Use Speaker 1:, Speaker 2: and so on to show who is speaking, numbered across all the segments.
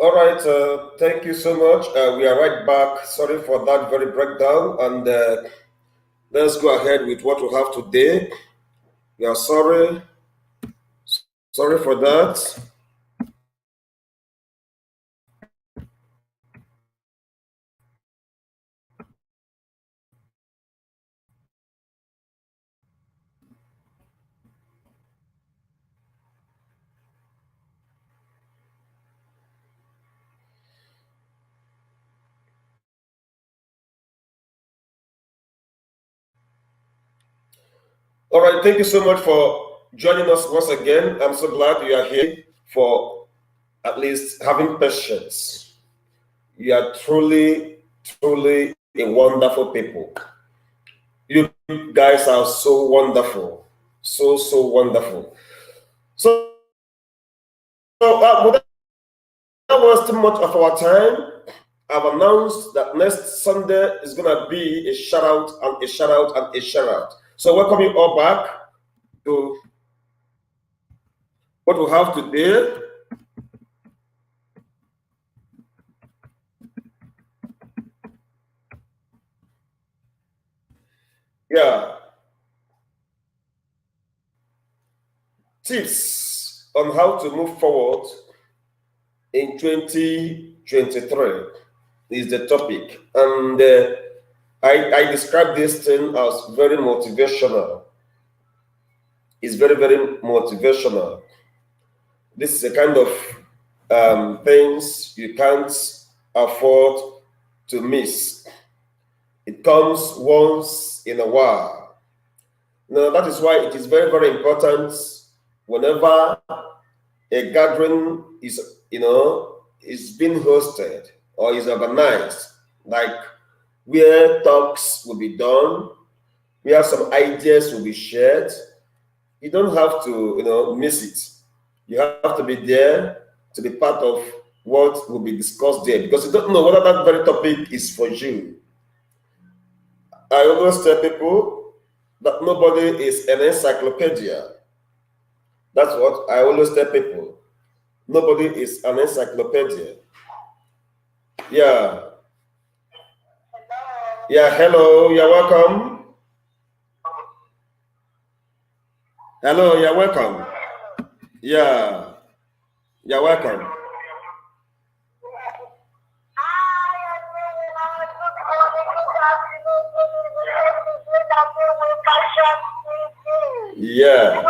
Speaker 1: All right, thank you so much. We are right back. Sorry for that very breakdown, and let's go ahead with what we have today. We are sorry for that. All right, thank you so much for joining us once again. I'm so glad you are here for at least having patience. You are truly a wonderful people. You guys are so wonderful, so wonderful. So, without wasting much of our time, I've announced that next Sunday is gonna be a shout out and a shout out and a shout out. So welcome you all back to what we have today. Yeah, tips on how to move forward in 2023 is the topic, and I describe this thing as very motivational. It's very motivational. This is a kind of things you can't afford to miss. It comes once in a while. Now, that is why it is very important whenever a gathering is being hosted or is organized, like where talks will be done, where some ideas will be shared. You don't have to, miss it. You have to be there to be part of what will be discussed there because you don't know whether that very topic is for you. I always tell people that nobody is an encyclopedia. That's what I always tell people. Nobody is an encyclopedia. Yeah. Yeah, hello, you're welcome. Hello, you're welcome. Yeah, you're welcome. Yeah.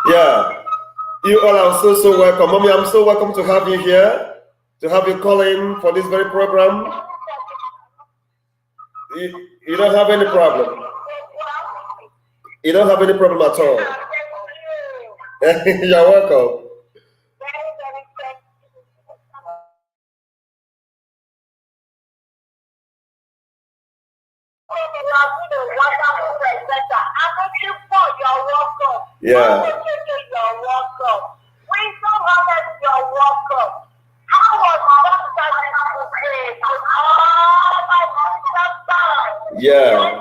Speaker 1: Yeah. You all are so welcome. Mommy, I'm so welcome to have you here, to have you call in for this very program. You don't have any problem. You don't have any problem at all. You're welcome. Yeah. Yeah.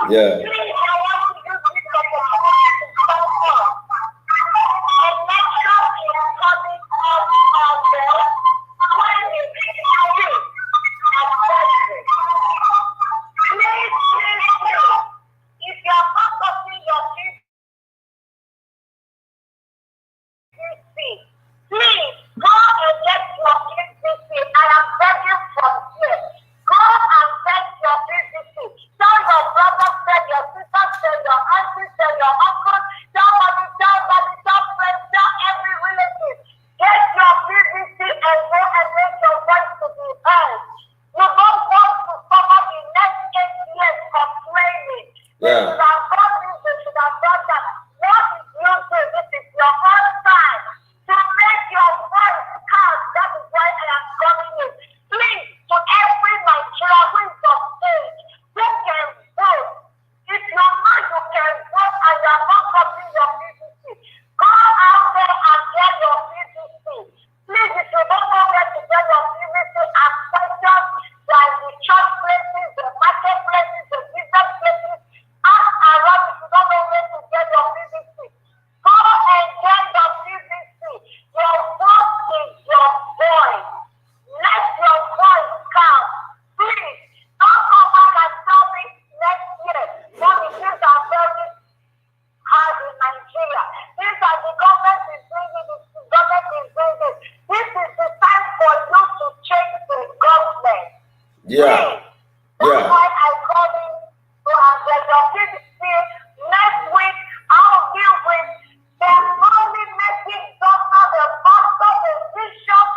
Speaker 1: Yeah. Yeah. Yeah.
Speaker 2: That's why I called him to address your PVC. Next week, I'll deal with the money making doctor, the pastor, the bishop,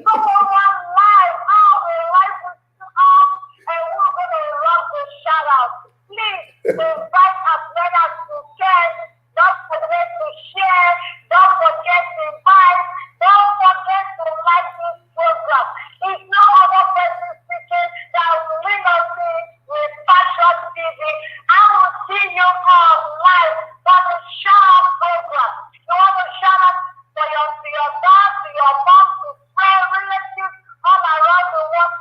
Speaker 2: someone live, how they life with you up, and we're going to run the shout out. Please invite as many as you can. Don't forget to share. Don't forget to invite. Don't forget to like this program. It's no other person speaking that will lean on me with Passion TV. I will see you all live for the shout program. You want to shout out to your dad, to your mom, to friends, relatives all around the world.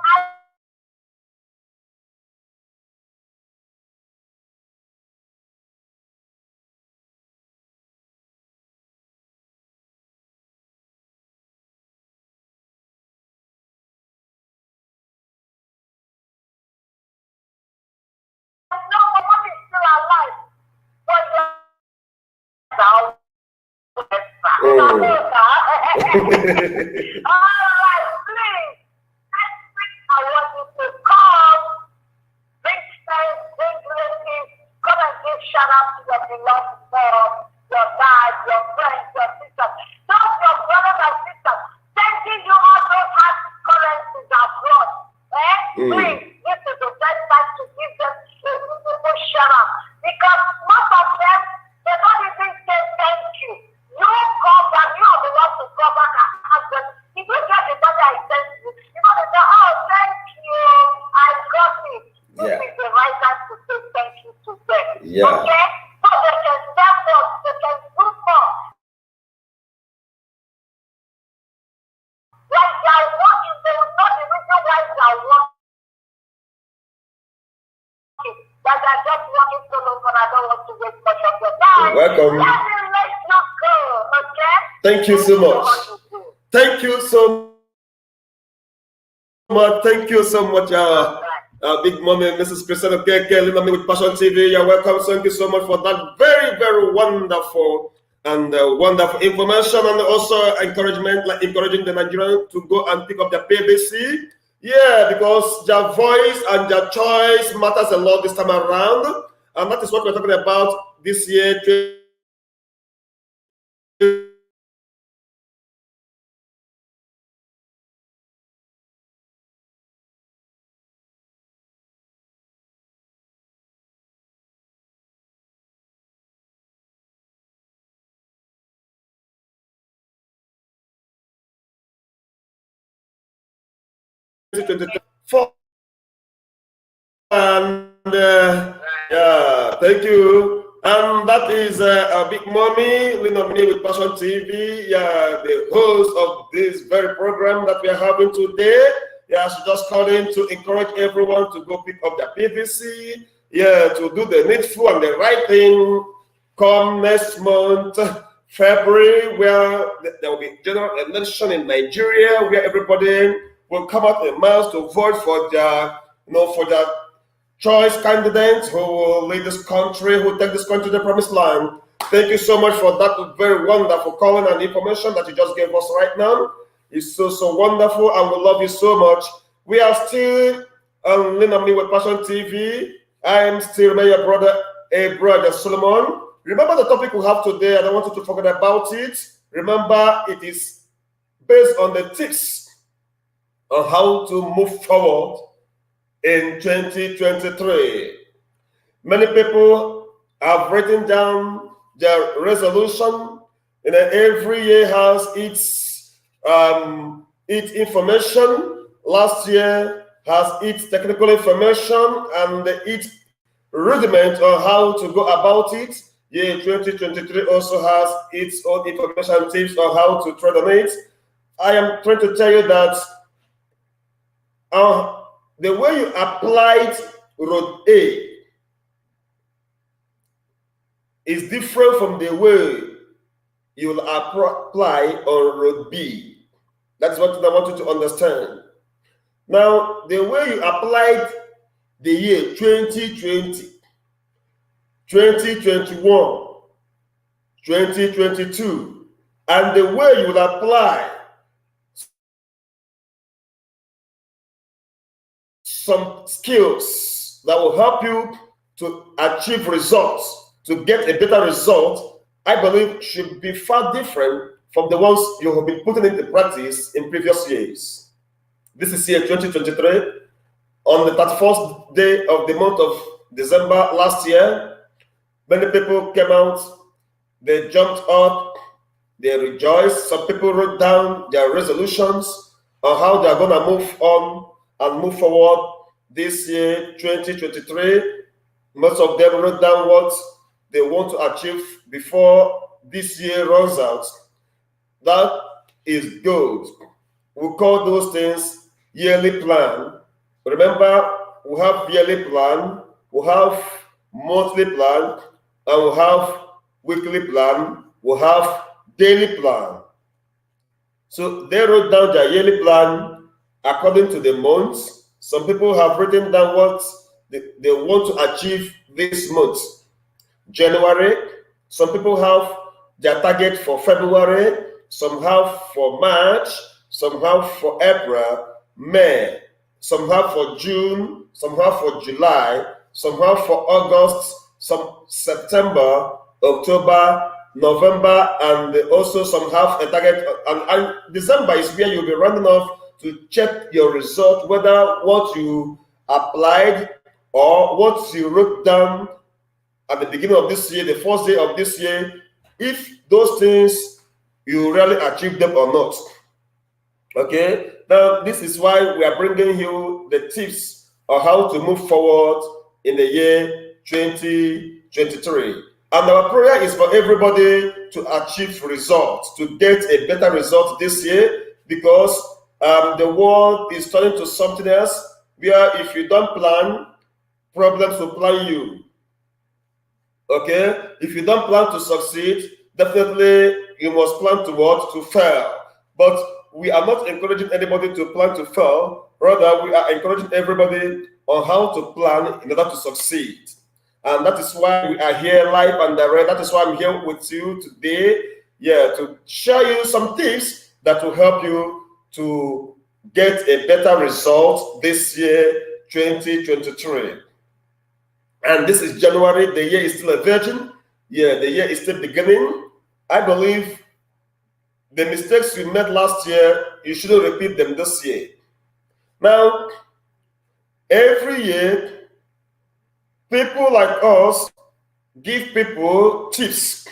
Speaker 2: No, my mom is still alive. But all right, please. Next week I want you to call, bring friends, bring relatives, come and give shout out to your beloved mom, your dad, your friends, your sisters. Those your brothers and sisters, sending you all those hard currencies abroad. Please, this is the best time to give them a beautiful shout out. Because most of them, they don't even say thank you. You come back, you are the one to come back and ask them. If you get the money I sent you, you're going to say, oh, thank you, I got it. This is the right time to say thank you to them. Okay? So they can step up, they can do more. Like they are working, they will know the reason why they are working. That I just working so long, but I don't want to waste much of your time.
Speaker 1: Welcome.
Speaker 2: Let me let you go, okay?
Speaker 1: Thank you so much. Thank you so much. Thank you so much, Big Mommy, Mrs. Christina Keke, with Passion TV. You're welcome. Thank you so much for that very, very wonderful and wonderful information, and also encouragement, like encouraging the Nigerians to go and pick up their PBC. Yeah, because their voice and their choice matters a lot this time around, and that is what we're talking about this year. And yeah, thank you. And that is Big Mommy, Linomini with Passion TV. Yeah, the host of this very program that we are having today. Yeah, she just called in to encourage everyone to go pick up their PVC. Yeah, to do the needful and the right thing. Come next month, February, where there will be general election in Nigeria, where everybody will come out in mass to vote for their, for their choice candidates who will lead this country, who take this country to the promised land. Thank you so much for that very wonderful calling and information that you just gave us right now. It's so wonderful, and we love you so much. We are still on Linamni with Passion TV. I am still your brother, brother Solomon. Remember the topic we have today. I don't want you to forget about it. Remember, it is based on the tips on how to move forward in 2023. Many people have written down their resolution, and every year has its information. Last year has its technical information and its rudiment on how to go about it. Year 2023 also has its own information tips on how to trade on it. I am trying to tell you that the way you applied road A is different from the way you'll apply on road B. That's what I want you to understand. Now, the way you applied the year 2020, 2021, 2022, and the way you will apply some skills that will help you to achieve results, to get a better result, I believe should be far different from the ones you have been putting into practice in previous years. This is year 2023. On the 31st day of the month of December last year, many people came out, they jumped up, they rejoiced. Some people wrote down their resolutions on how they're going to move on and move forward this year, 2023. Most of them wrote down what they want to achieve before this year runs out. That is good. We call those things yearly plan. Remember, we have yearly plan, we have monthly plan, and we have weekly plan, we have daily plan. So they wrote down their yearly plan according to the months. Some people have written down what they want to achieve this month. January, some people have their target for February, some have for March, some have for April, May, some have for June, some have for July, some have for August, some September, October, November, and also some have a target. And December is where you'll be running off to check your result, whether what you applied or what you wrote down at the beginning of this year, the first day of this year, if those things you really achieve them or not. Okay, now this is why we are bringing you the tips on how to move forward in the year 2023. And our prayer is for everybody to achieve results, to get a better result this year, because the world is turning to something else where if you don't plan, problems will plan you. Okay, if you don't plan to succeed, definitely you must plan to what? To fail. But we are not encouraging anybody to plan to fail. Rather, we are encouraging everybody on how to plan in order to succeed. And that is why we are here live and direct. That is why I'm here with you today. Yeah, to share you some tips that will help you to get a better result this year, 2023. And this is January. The year is still a virgin. Yeah, the year is still beginning. I believe the mistakes you made last year, you shouldn't repeat them this year. Now, every year, people like us give people tips,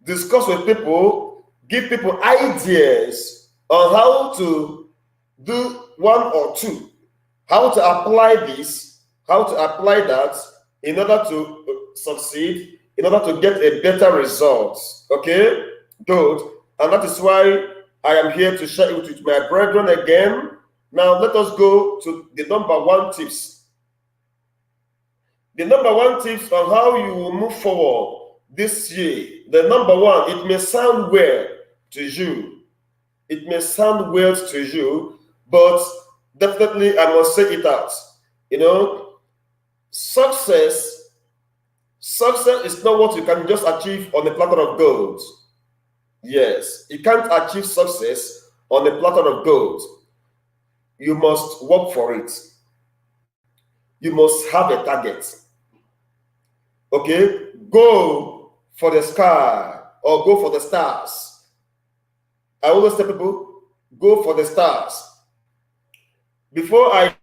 Speaker 1: discuss with people, give people ideas on how to do one or two, how to apply this, how to apply that in order to succeed, in order to get a better result. Okay, good. And that is why I am here to share it with my brethren again. Now let us go to the number one tips. The number one tips on how you will move forward this year. The number one, it may sound weird to you. It may sound weird to you, but definitely I must say it out. You know, success is not what you can just achieve on a platter of gold. Yes, you can't achieve success on a platter of gold. You must work for it. You must have a target. Okay, go for the sky or go for the stars. I always tell people, go for the stars. Before I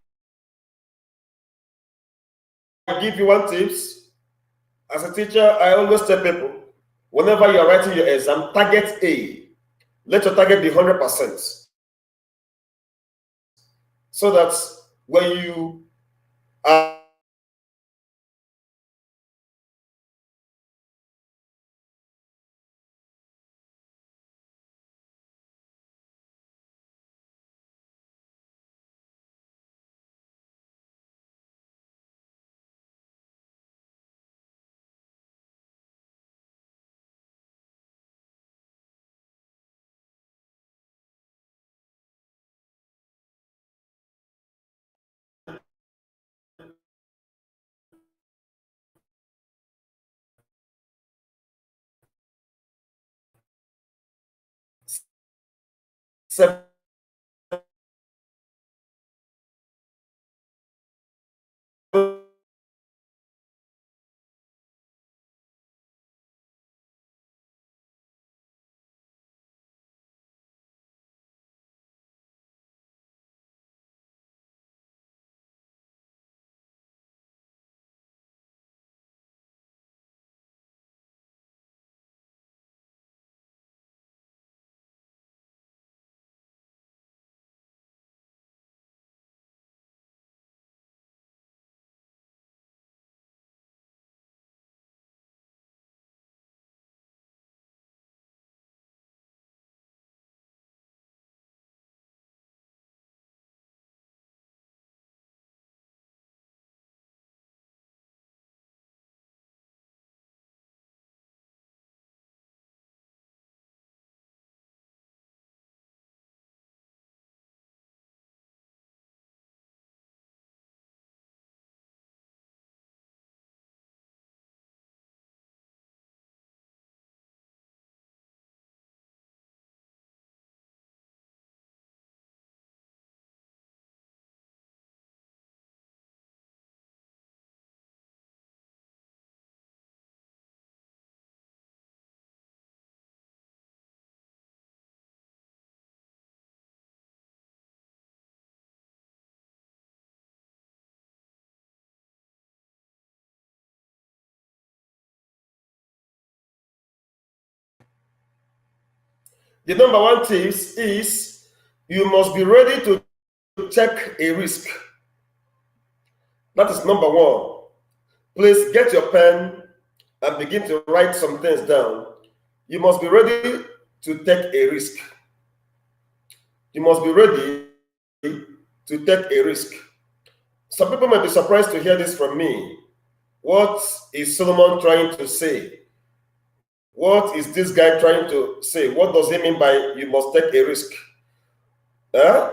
Speaker 1: give you one tips, as a teacher, I always tell people, whenever you are writing your exam, target A. Let your target be 100%. So that when you are The number one tips is you must be ready to take a risk. That is number one. Please get your pen and begin to write some things down. You must be ready to take a risk. You must be ready to take a risk. Some people might be surprised to hear this from me. What is Solomon trying to say? What is this guy trying to say? What does he mean by you must take a risk? Huh?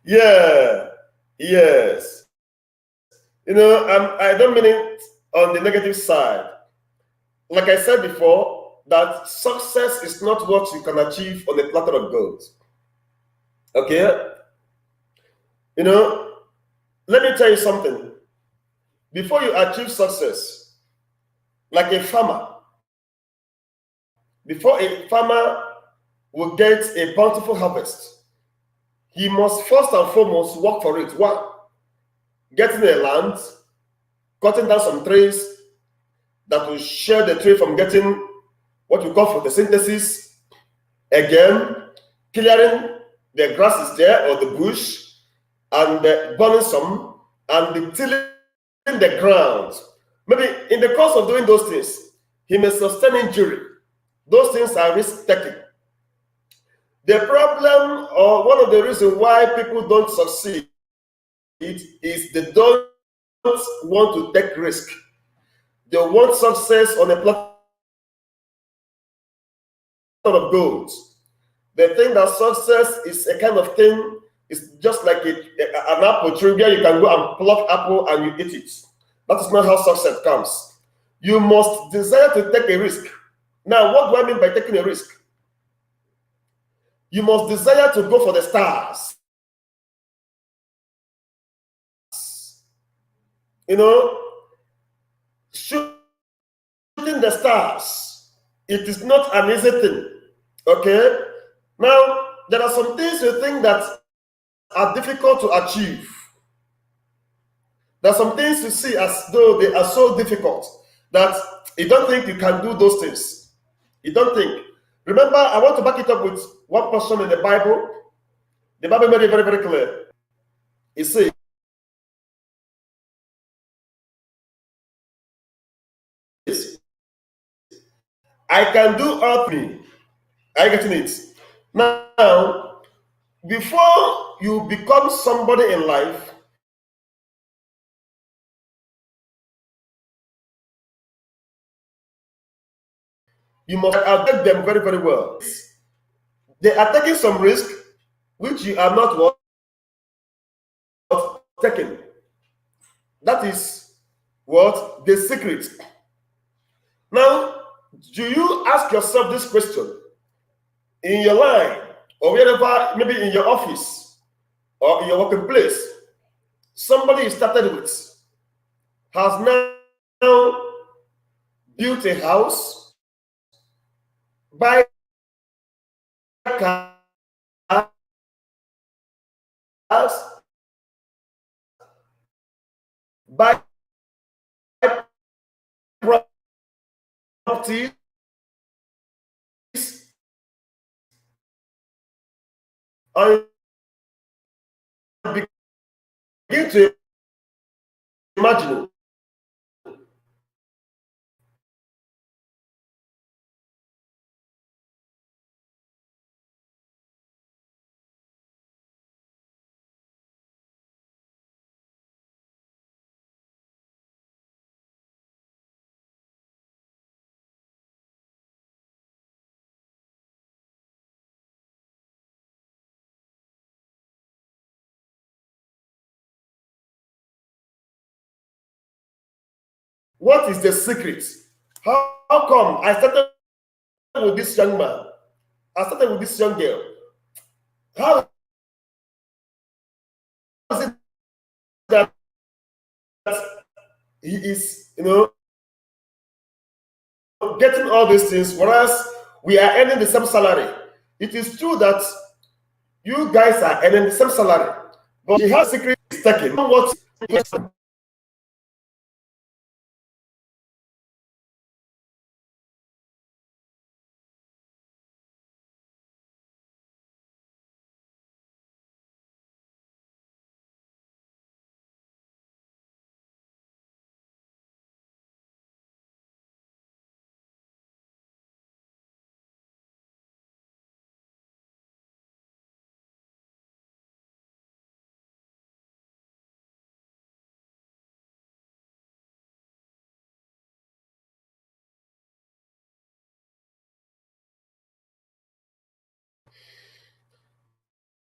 Speaker 1: Yeah, yes. I don't mean it on the negative side. Like I said before, that success is not what you can achieve on a platter of gold. Okay? Let me tell you something. Before you achieve success, like a farmer, before a farmer will get a bountiful harvest, he must first and foremost work for it. One, getting a land, cutting down some trees that will share the tree from getting what we call photosynthesis. Again, clearing the grasses there or the bush, and burning some, and tilling the ground. Maybe in the course of doing those things, he may sustain injury. Those things are risk-taking. The problem, or one of the reasons why people don't succeed, is they don't want to take risk. They want success on a platter of gold. They think that success is a kind of thing, it's just like an apple tree where you can go and pluck apple and you eat it. That is not how success comes. You must desire to take a risk. Now, what do I mean by taking a risk? You must desire to go for the stars. Shooting the stars, it is not an easy thing. Okay? Now, there are some things you think that are difficult to achieve. There are some things you see as though they are so difficult that you don't think you can do those things. You don't think. Remember, I want to back it up with one portion in the Bible. The Bible made it very, very clear. It says, I can do all things. Are you getting it? Now, before you become somebody in life, you must attack them very, very well. They are taking some risk which you are not taking. That is what the secret. Now, do you ask yourself this question in your line or wherever, maybe in your office or in your working place? Somebody you started with has now built a house, buy cars, buy properties, and begin to imagine what is the secret. How come I started with this young man? I started with this young girl. How is it that he is, getting all these things, whereas we are earning the same salary? It is true that you guys are earning the same salary, but he has secret taking. What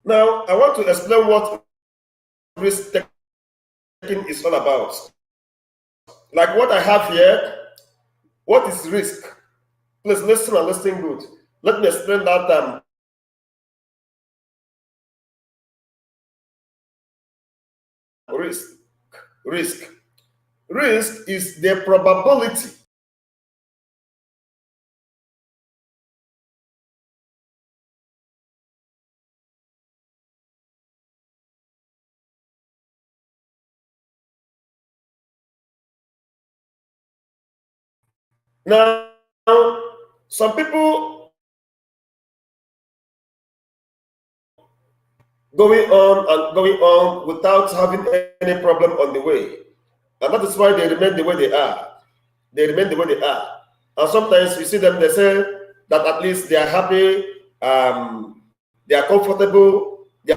Speaker 1: Now, I want to explain what risk taking is all about. Like what I have here, what is risk? Please listen and listen good. Let me explain that risk. Risk. Risk is the probability now. Some people going on and going on without having any problem on the way, and that is why they remain the way they are. They remain the way they are, and sometimes you see them. They say that at least they are happy, they are comfortable, they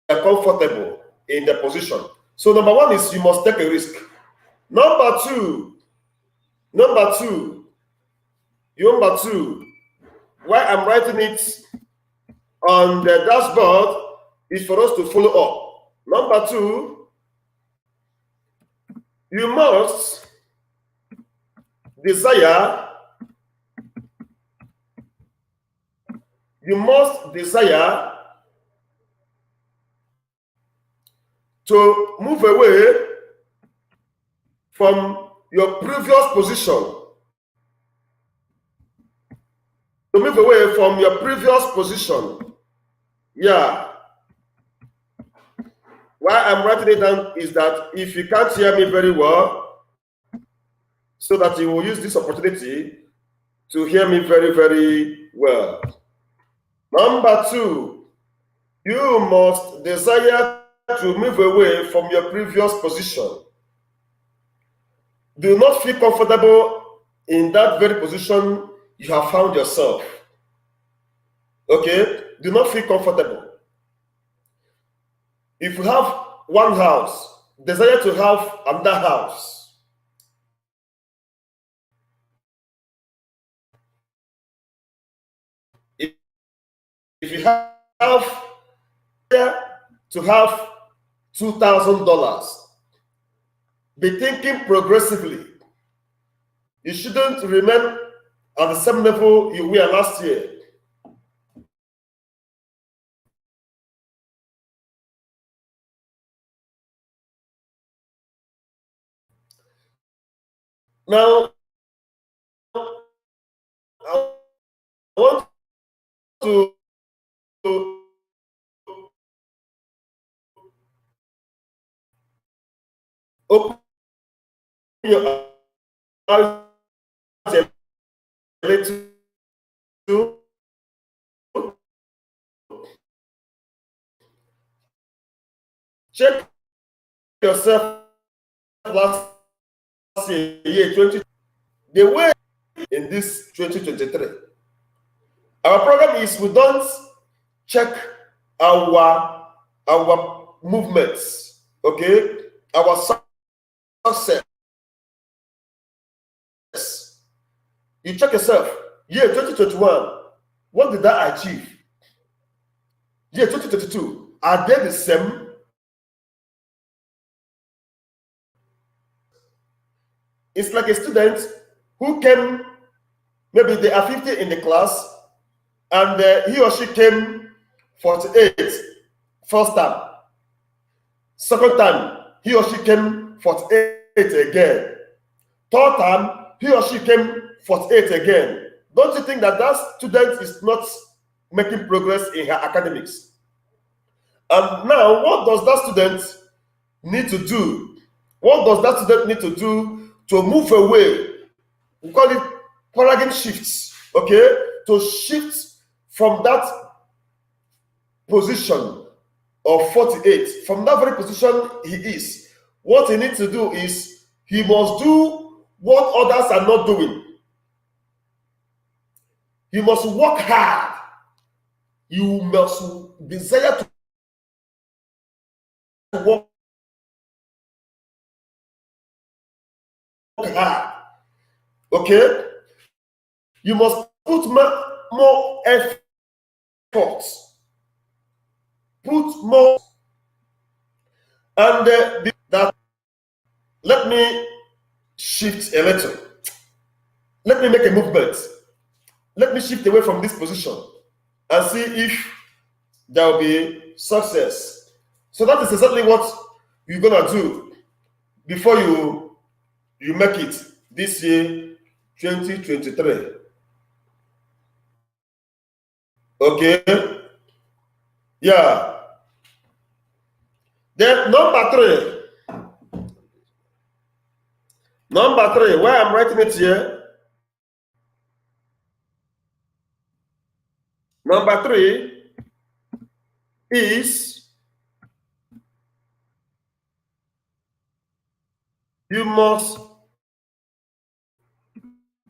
Speaker 1: are comfortable in their position. So number one is you must take a risk. Number two, number two, number two. Why I'm writing it on the dashboard is for us to follow up. Number two, you must desire, you must desire to move away from your previous position. To move away from your previous position. Yeah. Why I'm writing it down is that if you can't hear me very well, so that you will use this opportunity to hear me very, very well. Number two, you must desire to move away from your previous position. Do not feel comfortable in that very position you have found yourself. Okay? Do not feel comfortable. If you have one house, desire to have another house. If you have to have $2,000, be thinking progressively. You shouldn't remain at the same level you were last year. Now, I want to open your eyes a little. Check yourself last year, 20. The way in this 2023. Our problem is we don't check our movements, okay? Our success. You check yourself. Year 2021, what did I achieve? Year 2022, are they the same? It's like a student who came, maybe they are 50 in the class, and he or she came 48 first time. Second time, he or she came 48 again. Third time, he or she came 48 again. Don't you think that that student is not making progress in her academics? And now, what does that student need to do? What does that student need to do to move away? We call it paradigm shifts, okay? To shift from that position of 48, from that very position he is. What he needs to do is he must do what others are not doing. He must work hard. You must desire to work hard. Okay? You must put more effort. put more. And that, let me shift a little. Let me make a movement. Let me shift away from this position and see if there will be success. So that is exactly what you're gonna do before you make it this year, 2023. Okay? Yeah. Then number three, why I'm writing it here. Number three is you must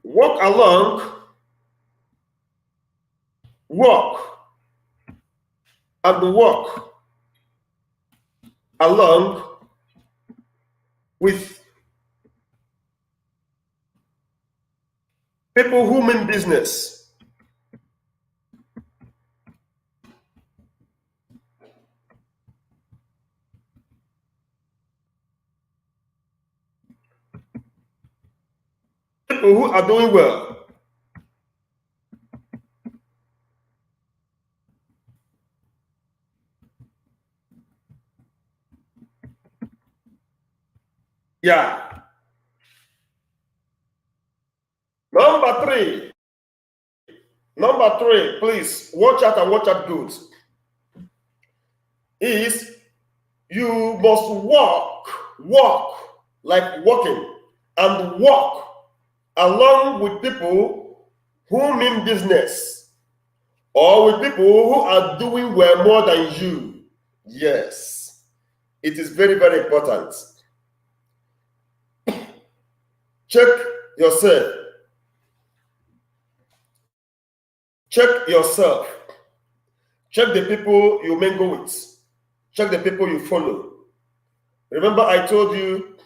Speaker 1: walk walk along with people who mean business. People who are doing well. Yeah. Number three, please watch out and watch out good. Is you must walk like walking, and walk along with people who mean business or with people who are doing well more than you. Yes, it is very, very important. Check yourself. Check yourself. Check the people you mingle with. Check the people you follow. Remember, I told you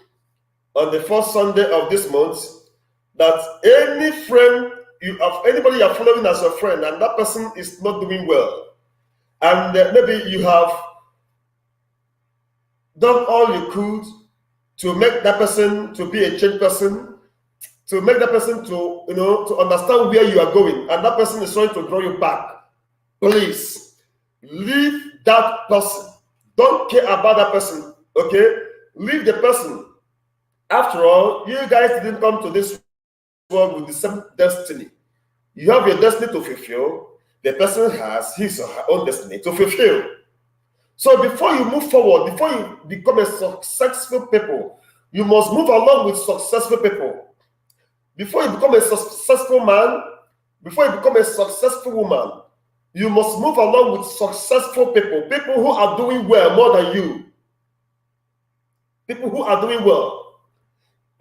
Speaker 1: on the first Sunday of this month that any friend you have, anybody you are following as a friend, and that person is not doing well, and maybe you have done all you could to make that person to be a changed person, to make that person to understand where you are going, and that person is trying to draw you back. Please leave that person. Don't care about that person. Okay, leave the person. After all, you guys didn't come to this world with the same destiny. You have your destiny to fulfill. The person has his or her own destiny to fulfill. So before you move forward, before you become a successful people, you must move along with successful people. Before you become a successful man, before you become a successful woman, you must move along with successful people, people who are doing well more than you. People who are doing well.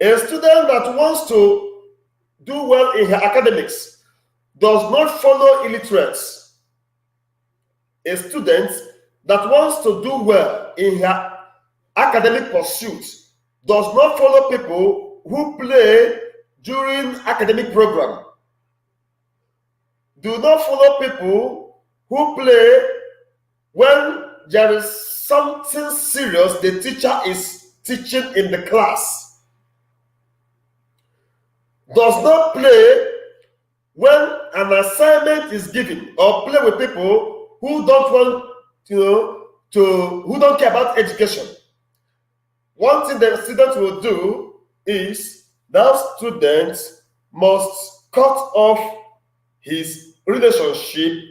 Speaker 1: A student that wants to do well in her academics does not follow illiterates. A student that wants to do well in her academic pursuits does not follow people who play during academic program. Do not follow people who play when there is something serious the teacher is teaching in the class. Does not play when an assignment is given, or play with people who don't want who don't care about education. One thing the student will do is that student must cut off his relationship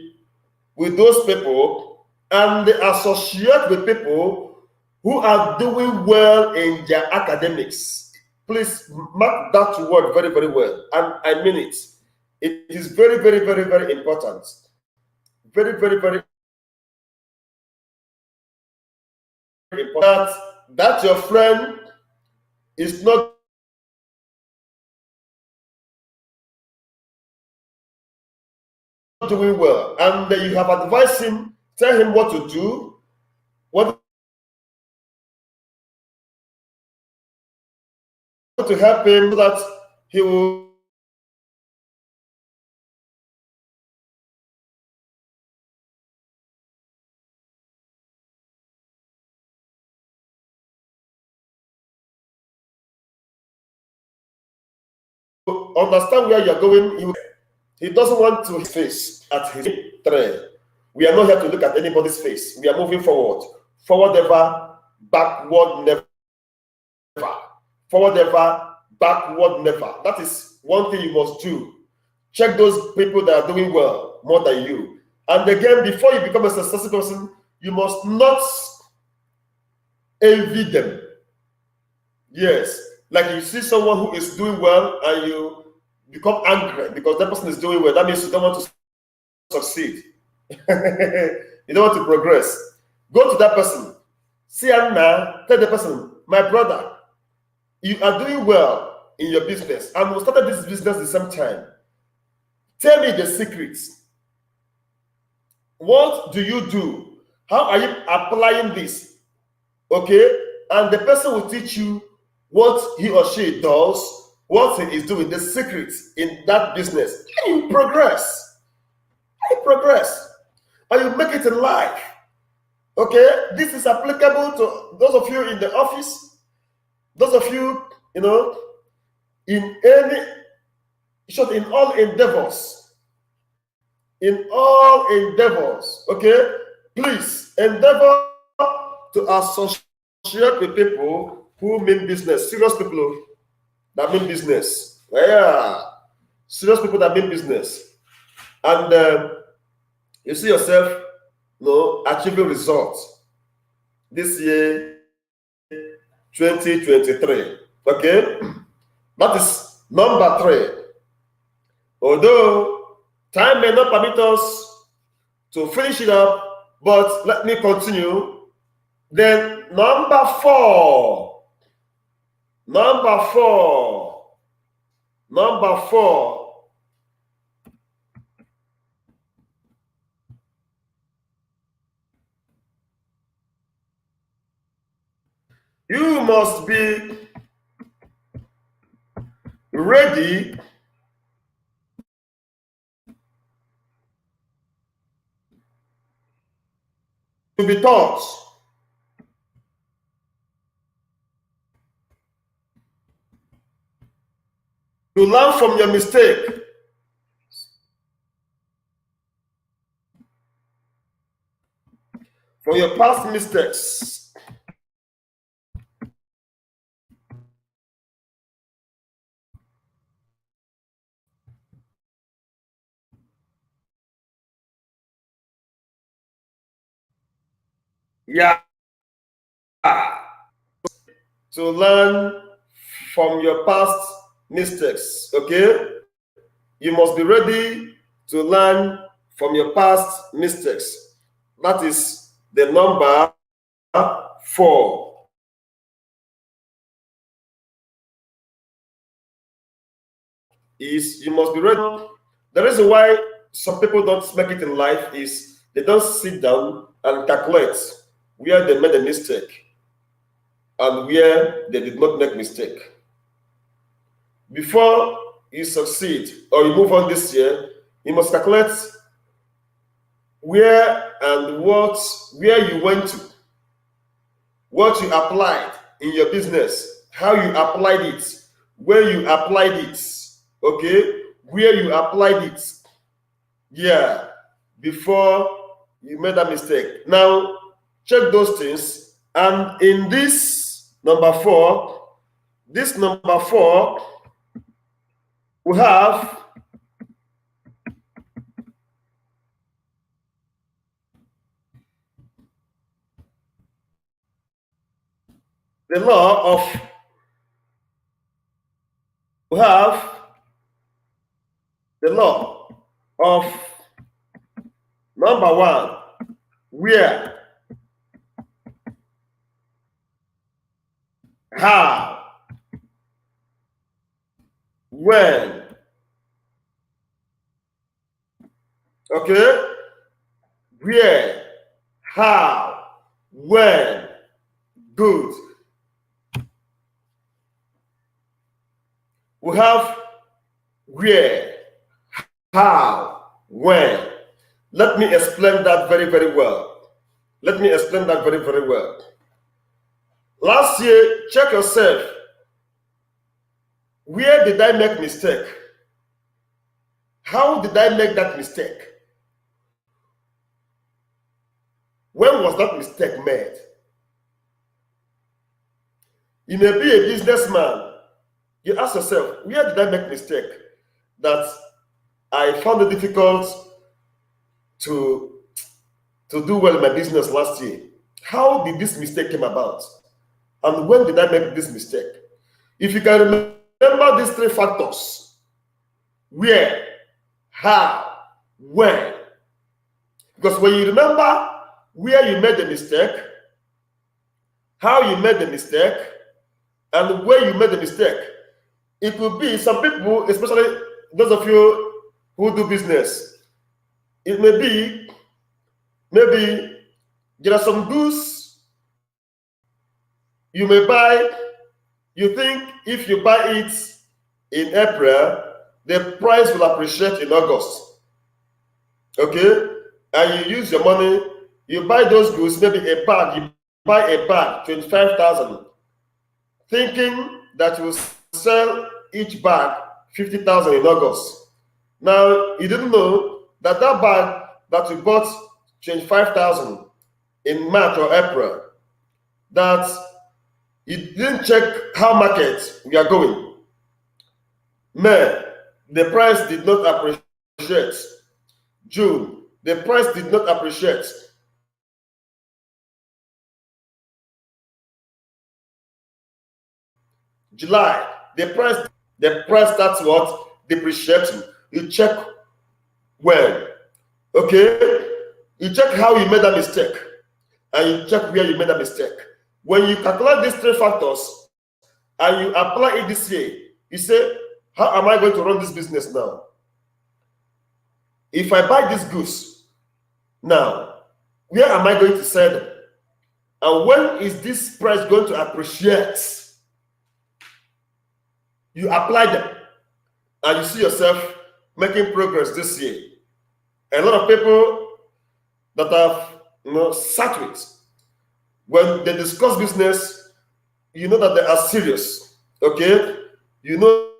Speaker 1: with those people and associate with people who are doing well in their academics. Please mark that word very, very well, and I mean it. It is very, very, very, very important. Very, very, very important that your friend is not doing well, and you have advised him, tell him what to do, what to help him, so that he will understand where you're going, he doesn't want to his face at his trend. We are not here to look at anybody's face. We are moving forward. Forward ever, backward never. Forward ever, backward never. That is one thing you must do. Check those people that are doing well more than you. And again, before you become a successful person, you must not envy them. Yes. Like you see someone who is doing well and you become angry because that person is doing well. That means you don't want to succeed. You don't want to progress. Go to that person. See Anna, tell the person, my brother, you are doing well in your business. And we started this business at the same time. Tell me the secrets. What do you do? How are you applying this? Okay? And the person will teach you what he or she does, what he is doing, the secrets in that business. And you progress. And you progress. And you make it in life. Okay? This is applicable to those of you in the office, those of you, in all endeavors. In all endeavors, okay? Please endeavor to associate with people who mean business, serious people that mean business. Yeah, serious people that mean business. And you see yourself, achieving results this year, 2023. Okay? That is number 3. Although time may not permit us to finish it up, but let me continue. Then number 4. You must be ready to be taught. To learn from your mistake. From your past mistakes. Yeah. To learn from your past mistakes. Okay? You must be ready to learn from your past mistakes. That is the number 4. Is you must be ready. The reason why some people don't make it in life is they don't sit down and calculate where they made a mistake and where they did not make mistake. Before you succeed or you move on this year, you must calculate where you went to, what you applied in your business, how you applied it, where you applied it, okay, where you applied it. Yeah, before you made that mistake. Now, check those things. And in this number 4, we have the law of, we have the law of number 1, where, how, when. Okay? Where, how, when. Good. We have where, how, when. Let me explain that very, very well. Last year, check yourself. Where did I make mistake? How did I make that mistake? When was that mistake made? You may be a businessman. You ask yourself, where did I make mistake that I found it difficult to do well in my business last year? How did this mistake come about? And when did I make this mistake? If you can remember these three factors, where, how, when, because when you remember where you made the mistake, how you made the mistake, and where you made the mistake, it will be some people, especially those of you who do business, it may be, maybe there are some goods you may buy. You think if you buy it in April, the price will appreciate in August. Okay? And you use your money, you buy those goods, maybe a bag, you buy a bag, 25,000, thinking that you will sell each bag 50,000 in August. Now, you didn't know that that bag that you bought 25,000 in March or April, that you didn't check how market we are going. May, the price did not appreciate. June, the price did not appreciate. July, the price starts what? Depreciating. You check when. Okay? You check how you made that mistake. And you check where you made that mistake. When you calculate these three factors and you apply it this year, you say, how am I going to run this business now? If I buy these goods now, where am I going to sell them? And when is this price going to appreciate? You apply them and you see yourself making progress this year. A lot of people that have sat with, when they discuss business, you know that they are serious. Okay? You know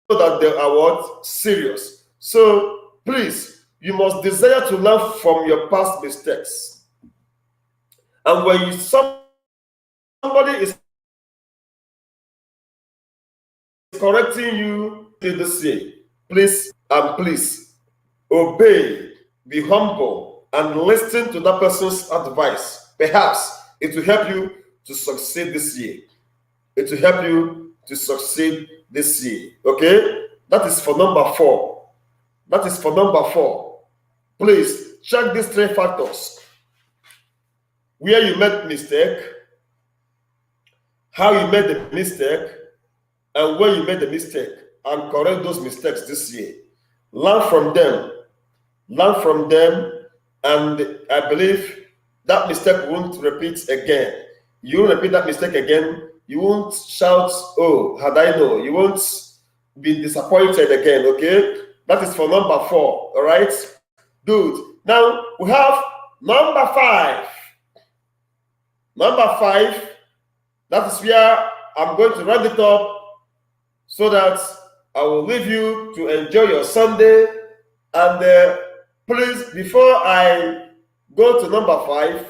Speaker 1: that they are what? Serious. So please, you must desire to learn from your past mistakes. And when somebody is correcting you this year, please obey, be humble, and listen to that person's advice. Perhaps it will help you to succeed this year. It will help you to succeed this year. Okay? That is for number 4. That is for number 4. Please check these three factors. Where you made mistake, how you made the mistake, and where you made the mistake, and correct those mistakes this year. Learn from them. Learn from them, and I believe that mistake won't repeat again. You won't repeat that mistake again. You won't shout, oh, had I known. You won't be disappointed again, okay? That is for number 4, all right? Good. Now, we have number 5. Number 5, that is where I'm going to round it up so that I will leave you to enjoy your Sunday. And please, before I go to number 5,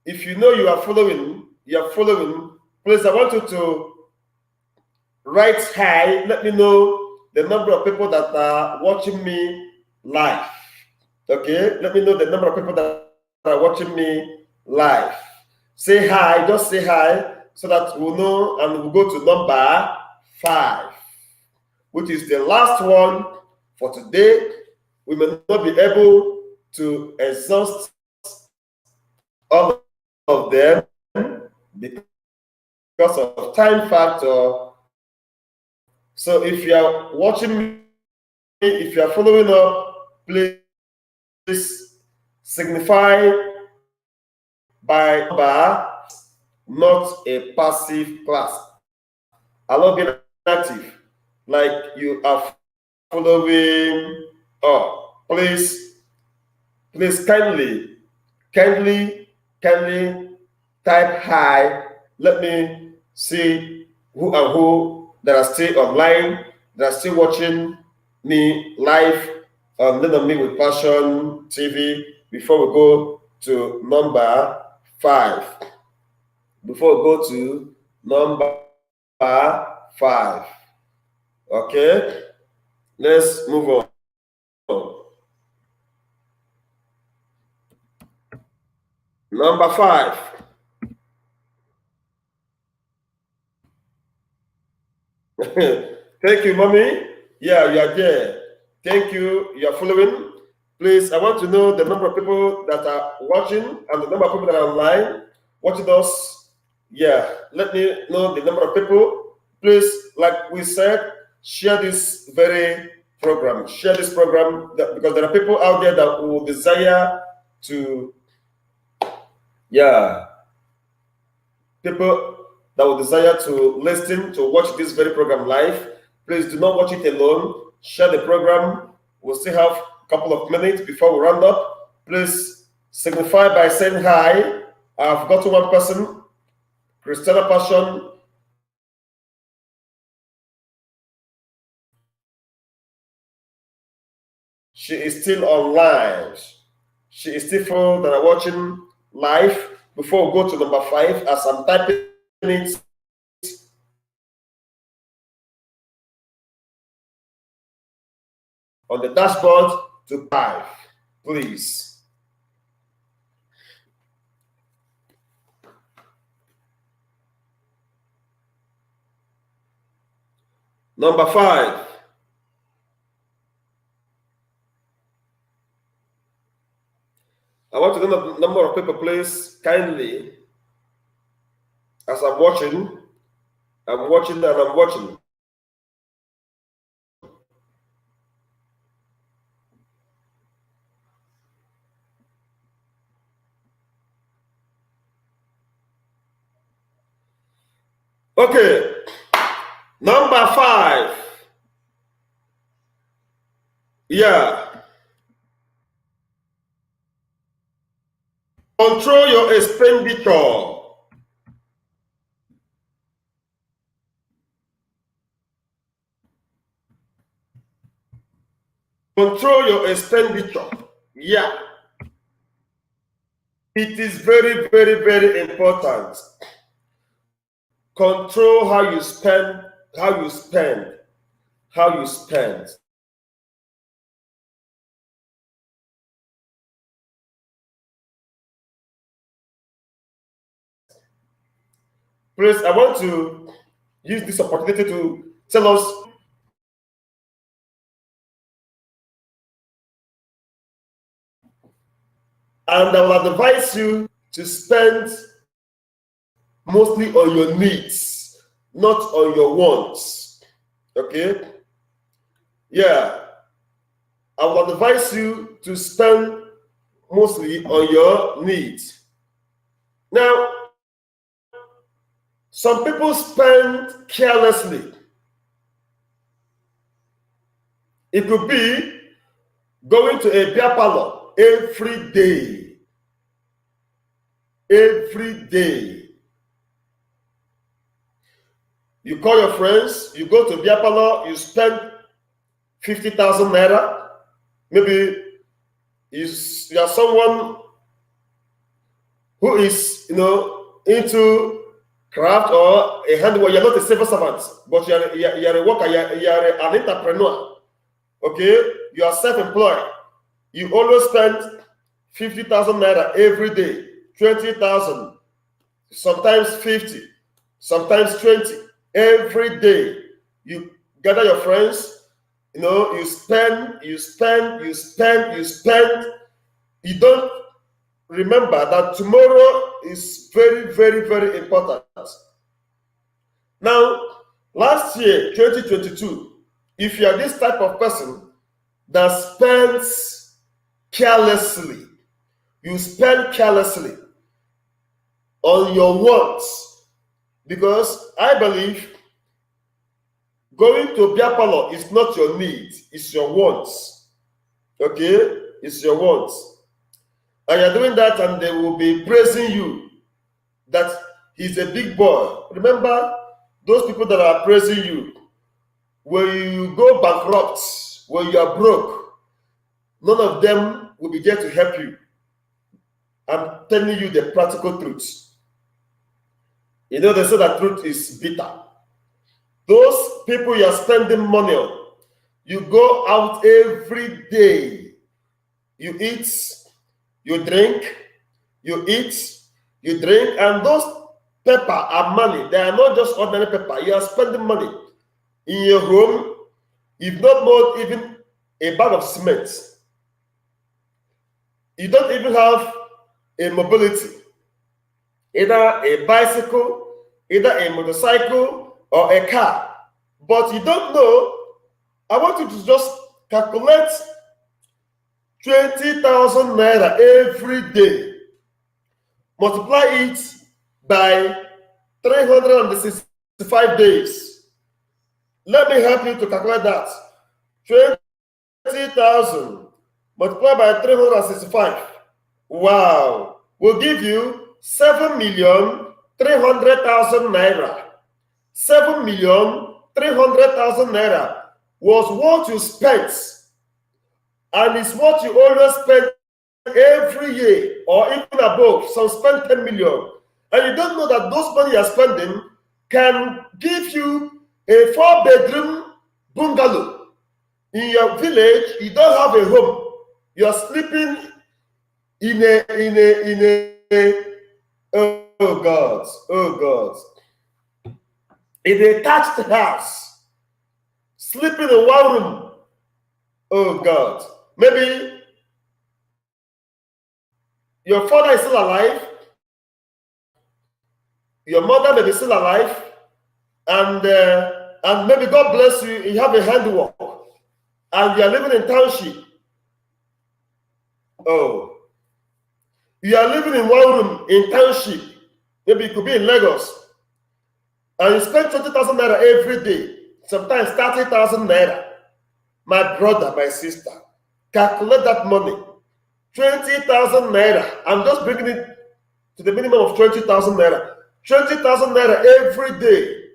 Speaker 1: if you know you are following, please, I want you to write hi. Let me know the number of people that are watching me live. Okay? Let me know the number of people that are watching me live. Say hi, just say hi, so that we'll know, and we'll go to number 5, which is the last one for today. We may not be able to exhaust all of them because of time factor. So if you are watching me, if you are following up, please signify by number, not a passive class. I love being active, like you are following up. Please kindly type hi. Let me see who that are still online, that are still watching me live on Learn on Me with Passion TV before we go to number 5. Before we go to number 5. Okay? Let's move on. Number 5. Thank you, mommy. Yeah, you are there. Thank you. You are following. Please, I want to know the number of people that are watching and the number of people that are online watching us. Yeah, let me know the number of people. Please, like we said, share this very program. Share this program because there are people out there that will desire to, yeah, people that will desire to listen to watch this very program live. Please do not watch it alone. Share the program. We'll still have a couple of minutes before we round up. Please signify by saying hi. I've got one person, Christina Passion. She is still online. She is still full that are watching live. Before we go to number 5, as I'm typing it on the dashboard to 5, please. Number 5. I want to know the number of people, please, kindly, as I'm watching and I'm watching. Okay, number 5. Yeah. Control your expenditure. Control your expenditure. Yeah. It is very, very, very important. Control how you spend, how you spend, how you spend. Please, I want to use this opportunity to tell us. And I will advise you to spend mostly on your needs, not on your wants. Okay? Yeah. I will advise you to spend mostly on your needs. Now, some people spend carelessly. It could be going to a beer parlor every day. Every day. You call your friends, you go to beer parlor, you spend 50,000 naira. Maybe you are someone who is, into craft or a handwork. You're not a civil servant, but you're a worker, you're an entrepreneur. Okay? You are self-employed. You always spend 50,000 naira every day, 20,000, sometimes 50, sometimes 20, every day. You gather your friends, you spend. You don't remember that tomorrow is very, very, very important. Now, last year, 2022, if you are this type of person that spends carelessly, you spend carelessly on your wants, because I believe going to beer parlor is not your need, it's your wants. Okay? It's your wants. And you're doing that, and they will be praising you that he's a big boy. Remember, those people that are praising you, when you go bankrupt, when you are broke, none of them will be there to help you. I'm telling you the practical truth. You know, they say that truth is bitter. Those people you are spending money on, you go out every day, you eat, you drink, you eat, you drink, and those pepper are money. They are not just ordinary pepper. You are spending money in your home. You've not bought even a bag of cement. You don't even have a mobility, either a bicycle, either a motorcycle, or a car. But you don't know. I want you to just calculate 20,000 naira every day. Multiply it by 365 days. Let me help you to calculate that. 20,000 multiplied by 365. Wow. Will give you 7,300,000 naira. 7,300,000 naira was what you spent, and it's what you always spend every year or even above. Some spend 10 million, and you don't know that those money you're spending can give you a 4-bedroom bungalow in your village. You don't have a home. You're sleeping in a oh God, in a thatched house, sleeping in one room. Oh God, maybe your father is still alive, your mother may be still alive, and maybe God bless you, you have a handwork, and you are living in township. Oh, you are living in one room in township. Maybe it could be in Lagos, and you spend 20,000 naira every day, sometimes 30,000 naira. My brother, my sister, calculate that money. 20,000 naira. I'm just bringing it to the minimum of 20,000 naira. 20,000 naira every day.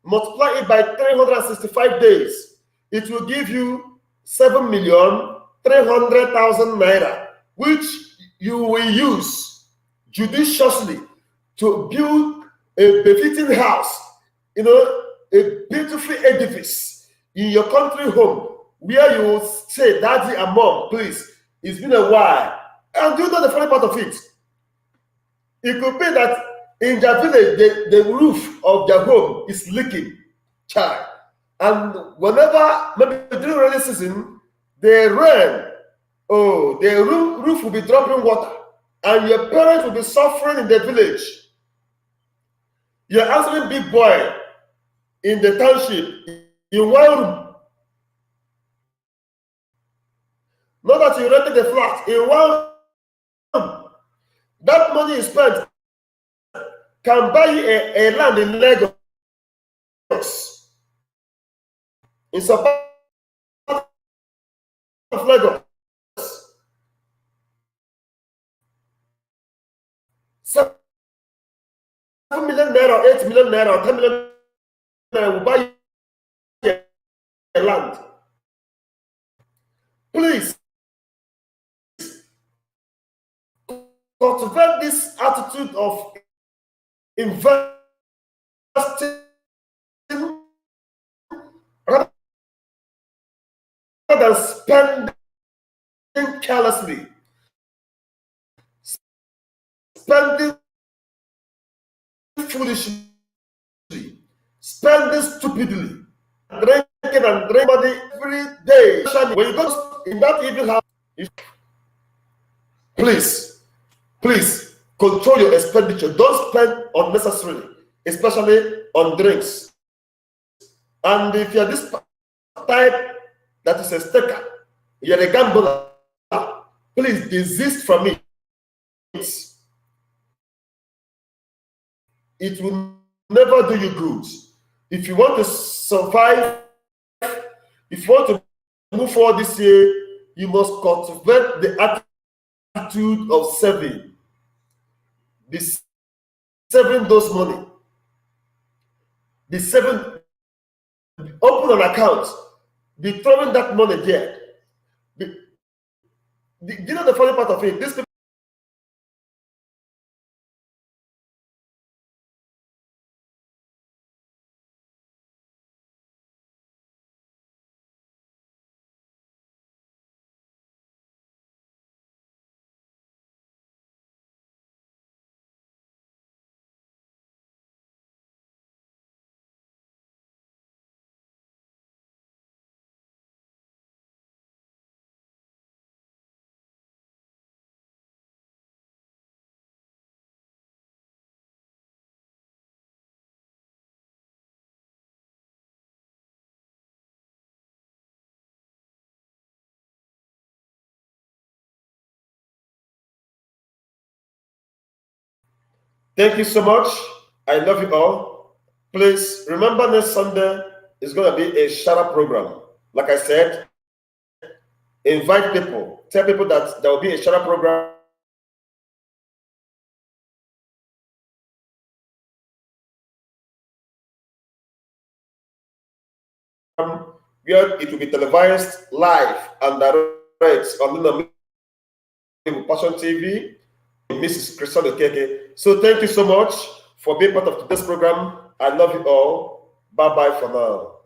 Speaker 1: Multiply it by 365 days. It will give you 7,300,000 naira, which you will use judiciously to build a befitting house, a beautiful edifice in your country home, where you will say, Daddy and Mom, please, it's been a while. And you know the funny part of it? It could be that in their village, the roof of their home is leaking, child. And whenever, maybe during rainy season, the roof will be dropping water, and your parents will be suffering in the village. You're answering big boy in the township in one room. Not that you rented a flat, in one room. That money you spent can buy you a land in Lagos, in some part of Lagos. 7 million naira, 8 million naira, 10 million naira will buy you a land. Please cultivate this attitude of investing rather than spending carelessly, spending foolishly, spending stupidly, drinking and drinking money every day. When you go in that evil house, please control your expenditure. Don't spend unnecessarily, especially on drinks. And if you're this type that is a staker, you're a gambler, please desist from it. It will never do you good. If you want to survive, if you want to move forward this year, you must cultivate the attitude of saving. Be saving those money. be saving, open an account, be throwing that money there. You know the funny part of it? These people thank you so much. I love you all. Please remember next Sunday is going to be a shout-out program. Like I said, invite people. Tell people that there will be a shout-out program where it will be televised live and direct on the Passion TV, Mrs. Christian Okeke. So thank you so much for being part of today's program. I love you all. Bye-bye for now.